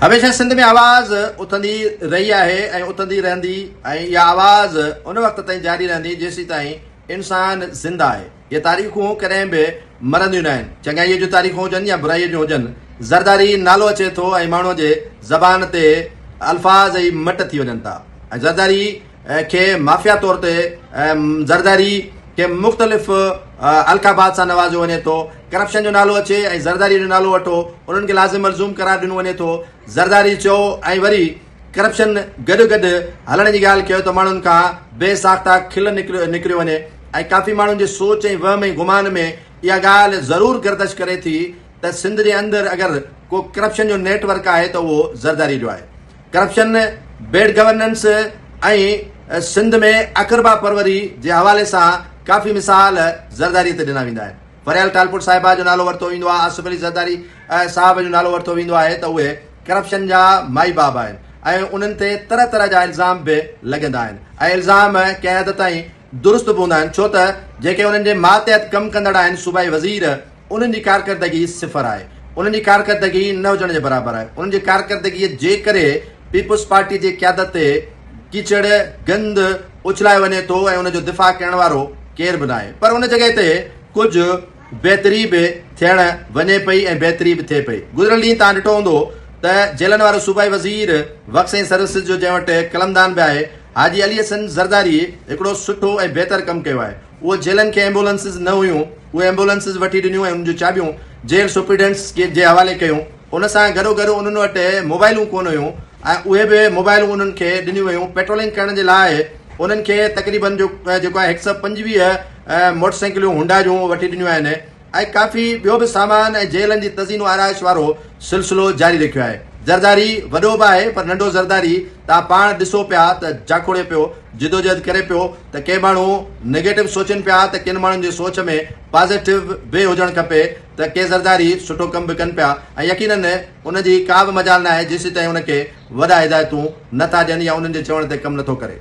हमेशा सिंध में आवाज़ उथंदी रही आहे ऐं उथंदी रहंदी ऐं इहा आवाज़ उन वक़्त ताईं जारी रहंदी जेसीं ताईं इंसान ज़िंदा आहे। ये तारीख़ूं कॾहिं बि मरंदियूं न आहिनि, चङाईअ जूं तारीख़ूं हुजनि या बुराईअ जूं हुजनि। ज़रदारी नालो अचे थो ऐं माण्हूअ जे ज़बान ते अल्फाज़ ई मट थी वञनि था। ऐं ज़रदारी खे माफ़िया तौर ते ज़रदारी के मुख़्तलिफ़ अलक़ाबात सां नवाज़ियो वञे थो। करप्शन जो नालो अचे ऐं ज़रदारी जो नालो वठो, उन्हनि खे लाज़िम मलज़ूम करार ॾिनो वञे थो। ज़रदारी चओ ऐं वरी करप्शन गॾु गॾु हलण जी ॻाल्हि कयो त माण्हुनि खां बेसाख़्ता खिल निकिरियो वञे। ऐं काफ़ी माण्हुनि जे सोच ऐं वहम ऐं गुमान में इहा ॻाल्हि ज़रूरु गर्दश करे थी त सिंध जे अंदरि अगरि को करप्शन जो नेटवर्क आहे त उहो ज़रदारी जो आहे। करप्शन, बेड गवर्नेंस ऐं सिंध में अक़रबा परवरी जे हवाले सां काफ़ी मिसाल ज़रदारी ते ॾिना वेंदा आहिनि। फरियाल टालपुर साहिबा जो नालो वरितो वेंदो आहे, आसिफ अली ज़रदारी साहिब जो नालो वरितो वेंदो आहे त उहे करप्शन जा माई बाप आहिनि ऐं उन्हनि ते तरह तरह जा इल्ज़ाम बि लॻंदा आहिनि ऐं इल्ज़ाम कंहिं हद ताईं दुरुस्त बि हूंदा आहिनि, छो त जेके उन्हनि जे मातहत कमु कंदड़ आहिनि सूबाई वज़ीर, उन्हनि जी कारकर्दगी सिफ़र आहे, उन्हनि जी कारकर्दगी न हुजण जे बराबरि आहे। उन्हनि जी कारकर्दगीअ जे करे पीपुल्स पार्टी जे क़यादत ते कीचड़ गंद उछलाए वञे थो ऐं उनजो दिफ़ा करण वारो केरु बि न आहे। पर उन जॻह ते कुझु बहितरी बि थियण वञे पई ऐं बहितरी बि थिए पई। गुज़िरियल ॾींहुं तव्हां ॾिठो हूंदो त जेलनि वारो सूबाई वज़ीर वक्स ऐं सर्विसिस जो जंहिं वटि कलमदान बि आहे, हाजी अली हसन ज़रदारी हिकिड़ो सुठो ऐं बहितर कमु कयो आहे। उहो जेलनि खे एम्बुलेंसिस न हुयूं, उहे एम्बुलेंसिस वठी ॾिनियूं ऐं उनजूं चाबियूं जेल सुप्रीडेंट्स जे हवाले कयूं। उन सां गॾोगॾु उन्हनि वटि मोबाइलूं कोन हुयूं ऐं उहे बि मोबाइलूं उन्हनि खे ॾिनियूं वयूं। पेट्रोलिंग करण जे लाइ उन्हनि खे तक़रीबन जेको आहे 125 मोटरसाइकिलियूं हुंडा जूं वठी ॾिनियूं आहिनि ऐं काफ़ी ॿियो बि सामान ऐं जेलनि जी तज़ीनो आराइश वारो सिलसिलो जारी रखियो आहे। ज़रदारी वॾो बि आहे पर नंढो ज़रदारी तव्हां पाण ॾिसो पिया त जाखोड़े पियो, जिदोजहद करे पियो त के माण्हू नेगेटिव सोचनि पिया त किन माण्हुनि जी सोच में पॉज़िटिव बि हुजणु खपे त के ज़रदारी सुठो कमु बि कनि पिया ऐं यकीनन उनजी का बि मजाल न आहे जेसीं ताईं उनखे वॾा हिदायतूं नथा ॾियनि या उन्हनि जे चवण ते कमु नथो करे।